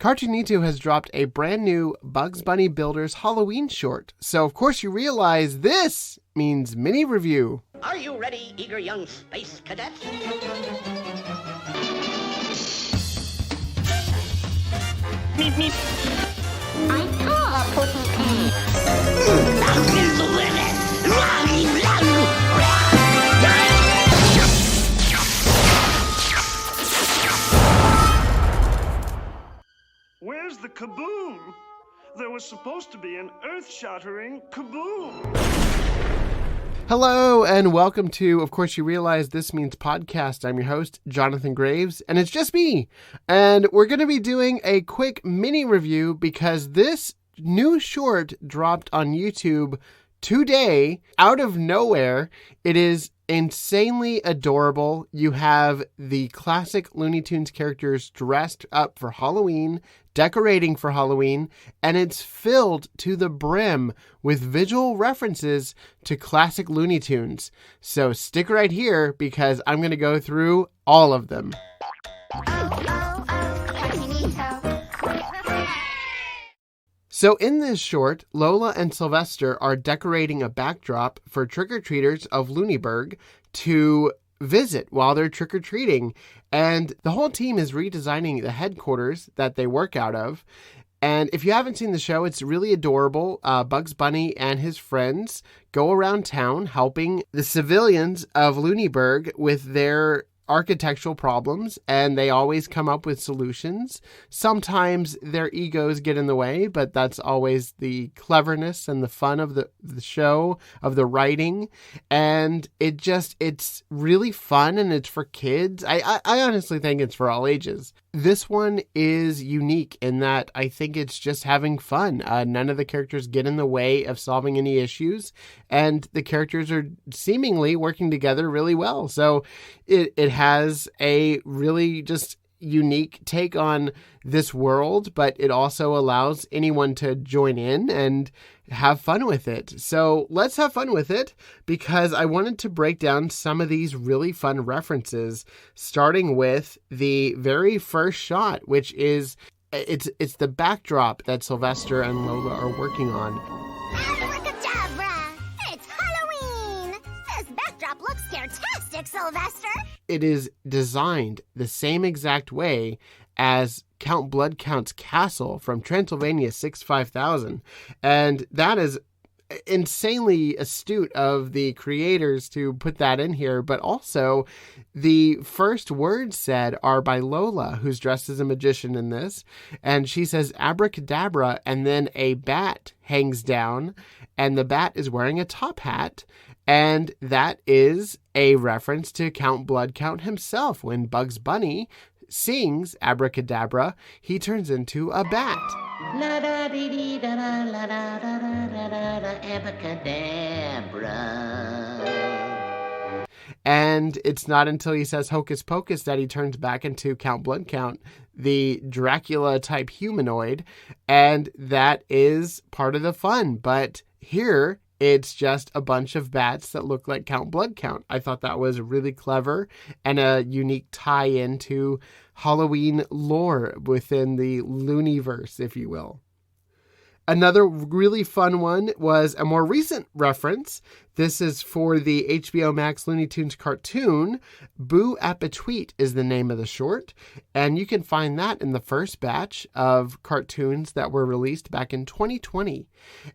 Cartoonito has dropped a brand new Bugs Bunny Builders Halloween short. So, of course, you realize this means mini review. Are you ready, eager young space cadets? Meep, meep. I call a pussy cat. Here's the limit. Where's the kaboom? There was supposed to be an earth-shattering kaboom. Hello, and welcome to, of course, you realize this means podcast. I'm your host, Jonathan Graves, and it's just me. And we're going to be doing a quick mini review because this new short dropped on YouTube today, out of nowhere. It is insanely adorable. You have the classic Looney Tunes characters dressed up for Halloween, decorating for Halloween, and it's filled to the brim with visual references to classic Looney Tunes. So stick right here because I'm going to go through all of them. So in this short, Lola and Sylvester are decorating a backdrop for trick-or-treaters of Looniburg to visit while they're trick-or-treating. And the whole team is redesigning the headquarters that they work out of. And if you haven't seen the show, it's really adorable. Bugs Bunny and his friends go around town helping the civilians of Looniburg with their architectural problems, and they always come up with solutions. Sometimes their egos get in the way, but that's always the cleverness and the fun of the show, of the writing. And it's really fun, and it's for kids. I honestly think it's for all ages. This one is unique in that I think it's just having fun. None of the characters get in the way of solving any issues, and the characters are seemingly working together really well. So it has a really just unique take on this world, but it also allows anyone to join in and have fun with it. So let's have fun with it because I wanted to break down some of these really fun references, starting with the very first shot, which is it's the backdrop that Sylvester and Lola are working on. AbraCadabra! It's Halloween! This backdrop looks scaretastic, Sylvester! It is designed the same exact way as Count Bloodcount's castle from Transylvania 5000. And that is insanely astute of the creators to put that in here. But also, the first words said are by Lola, who's dressed as a magician in this. And she says, AbraCadabra, and then a bat hangs down, and the bat is wearing a top hat. And that is a reference to Count Bloodcount himself. When Bugs Bunny sings AbraCadabra, he turns into a bat. La da dee dee da da la da da da da da da AbraCadabra. And it's not until he says Hocus Pocus that he turns back into Count Bloodcount, the Dracula-type humanoid, and that is part of the fun. But here, it's just a bunch of bats that look like Count Bloodcount. I thought that was really clever and a unique tie-in to Halloween lore within the Looniverse, if you will. Another really fun one was a more recent reference. This is for the HBO Max Looney Tunes cartoon. Boo Appetweet is the name of the short, and you can find that in the first batch of cartoons that were released back in 2020.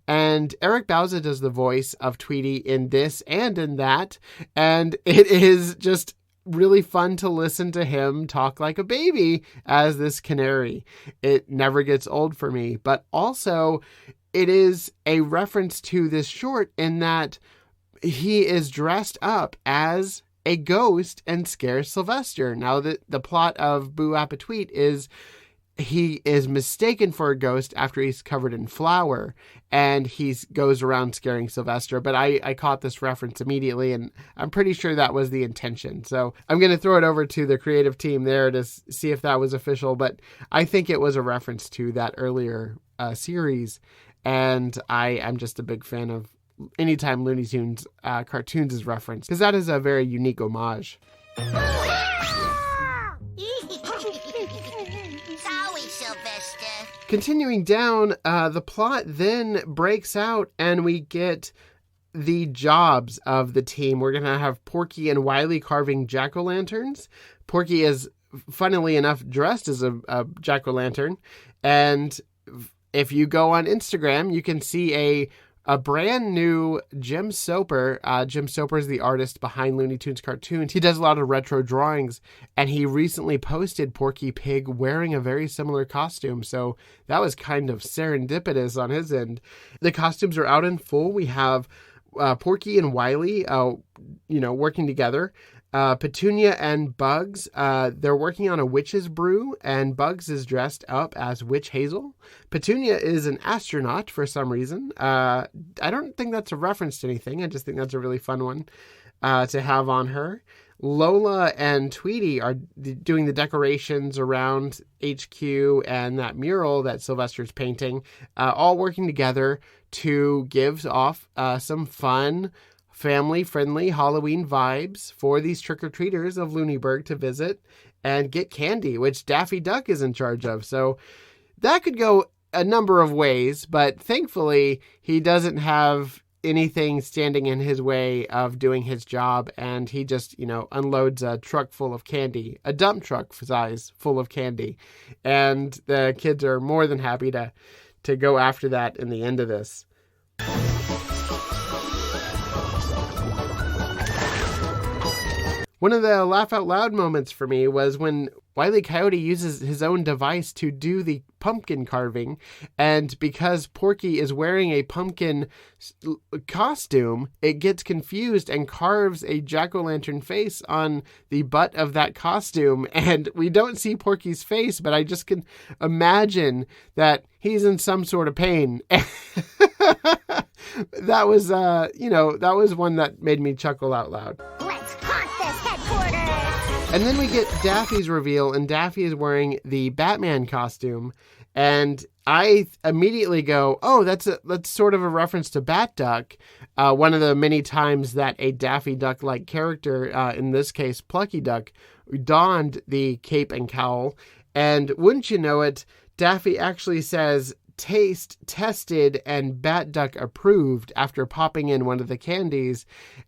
And Eric Bauza does the voice of Tweety in this and in that, and it is just really fun to listen to him talk like a baby as this canary. It never gets old for me, but also it is a reference to this short in that he is dressed up as a ghost and scares Sylvester. Now, the plot of Boo Appetweet is he is mistaken for a ghost after he's covered in flour, and he goes around scaring Sylvester. But I caught this reference immediately, and I'm pretty sure that was the intention. So I'm going to throw it over to the creative team there to see if that was official. But I think it was a reference to that earlier series, and I am just a big fan of anytime Looney Tunes cartoons is referenced, because that is a very unique homage. Sorry, Sylvester. Continuing down, the plot then breaks out and we get the jobs of the team. We're going to have Porky and Wily carving jack-o'-lanterns. Porky is, funnily enough, dressed as a jack-o'-lantern. And if you go on Instagram, you can see a brand new Jim Soper. Jim Soper is the artist behind Looney Tunes Cartoons. He does a lot of retro drawings, and he recently posted Porky Pig wearing a very similar costume. So that was kind of serendipitous on his end. The costumes are out in full. We have Porky and Wily, working together. Petunia and Bugs, they're working on a witch's brew, and Bugs is dressed up as Witch Hazel. Petunia is an astronaut for some reason. I don't think that's a reference to anything. I just think that's a really fun one to have on her. Lola and Tweety are doing the decorations around HQ and that mural that Sylvester's painting, all working together to give off some fun, family-friendly Halloween vibes for these trick-or-treaters of Looneyburg to visit and get candy, which Daffy Duck is in charge of. So that could go a number of ways, but thankfully he doesn't have anything standing in his way of doing his job, and he just, unloads a truck full of candy, a dump truck size full of candy, and the kids are more than happy to go after that in the end of this. One of the laugh out loud moments for me was when Wile E. Coyote uses his own device to do the pumpkin carving, and because Porky is wearing a pumpkin costume, it gets confused and carves a jack-o'-lantern face on the butt of that costume, and we don't see Porky's face, but I just can imagine that he's in some sort of pain. That was, that was one that made me chuckle out loud. And then we get Daffy's reveal, and Daffy is wearing the Batman costume, and I immediately go, oh, that's sort of a reference to Bat Duck, one of the many times that a Daffy Duck-like character, in this case Plucky Duck, donned the cape and cowl, and wouldn't you know it, Daffy actually says, taste tested and Bat Duck approved after popping in one of the candies.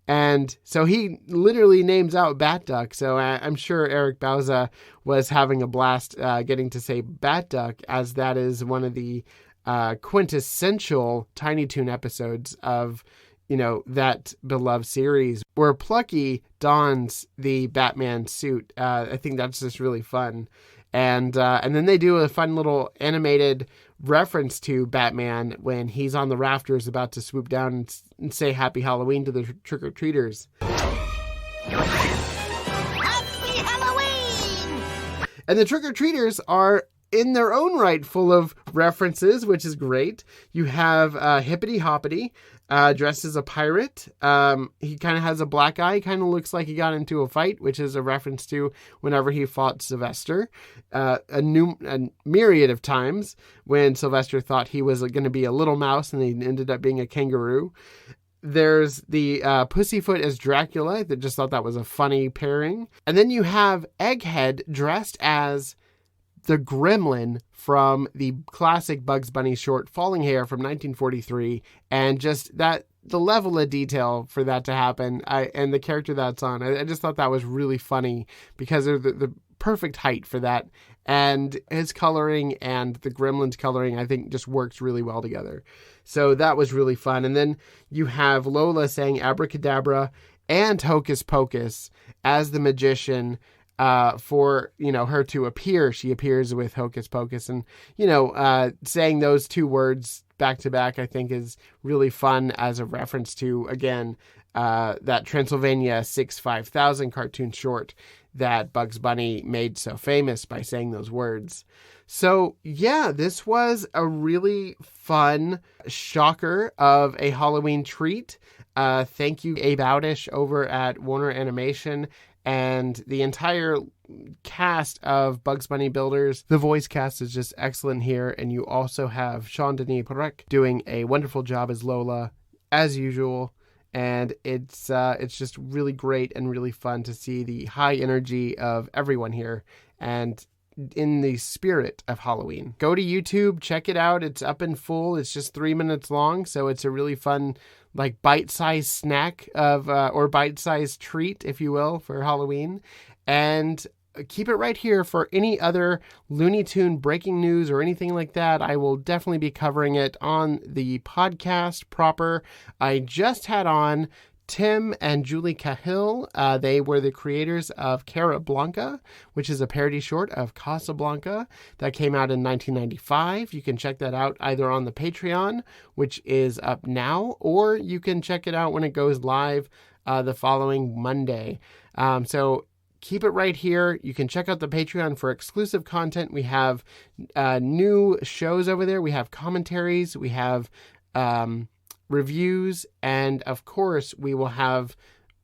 And so he literally names out Bat Duck. So I'm sure Eric Bauza was having a blast getting to say Bat Duck, as that is one of the quintessential Tiny Toon episodes of, that beloved series where Plucky dons the Batman suit. I think that's just really fun. And then they do a fun little animated reference to Batman when he's on the rafters about to swoop down and say Happy Halloween to the trick-or-treaters. Happy Halloween! And the trick-or-treaters are in their own right full of references, which is great. You have Hippity Hoppity, dressed as a pirate. He kind of has a black eye, kind of looks like he got into a fight, which is a reference to whenever he fought Sylvester. A myriad of times when Sylvester thought he was going to be a little mouse and he ended up being a kangaroo. There's the Pussyfoot as Dracula. I just thought that was a funny pairing. And then you have Egghead dressed as the gremlin from the classic Bugs Bunny short Falling Hair from 1943, and just the level of detail for that to happen, and the character that's on, I just thought that was really funny because they're the perfect height for that, and his coloring and the gremlin's coloring I think just works really well together. So that was really fun. And then you have Lola saying AbraCadabra and Hocus Pocus as the magician, for, her to appear. She appears with Hocus Pocus, and, saying those two words back to back, I think is really fun as a reference to, again, that Transylvania 5000 cartoon short that Bugs Bunny made so famous by saying those words. So yeah, this was a really fun shocker of a Halloween treat. Thank you, Abe Oudish over at Warner Animation, and the entire cast of Bugs Bunny builders. The voice cast is just excellent here, and you also have Jean-Denis Perec doing a wonderful job as Lola, as usual, and it's just really great and really fun to see the high energy of everyone here, and in the spirit of Halloween. Go to YouTube, check it out. It's up in full. It's just 3 minutes long, so it's a really fun, like, bite-sized snack or bite-sized treat, if you will, for Halloween. And keep it right here for any other Looney Tune breaking news or anything like that. I will definitely be covering it on the podcast proper. I just had on Tim and Julie Cahill. They were the creators of Cara Blanca, which is a parody short of Casablanca that came out in 1995. You can check that out either on the Patreon, which is up now, or you can check it out when it goes live the following Monday. So keep it right here. You can check out the Patreon for exclusive content. We have new shows over there. We have commentaries. We have reviews, and of course we will have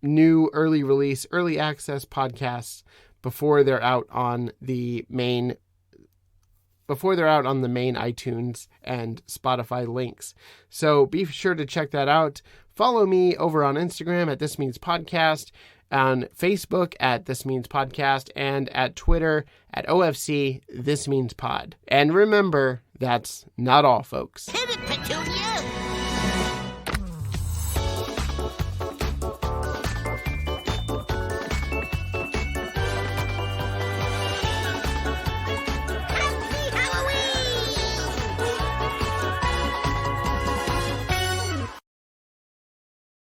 new early release, early access podcasts before they're out on the main iTunes and Spotify links. So be sure to check that out. Follow me over on Instagram at This Means Podcast, on Facebook at This Means Podcast, and at Twitter at OFC This Means Pod. And remember, that's not all, folks. Hit it, Petunia!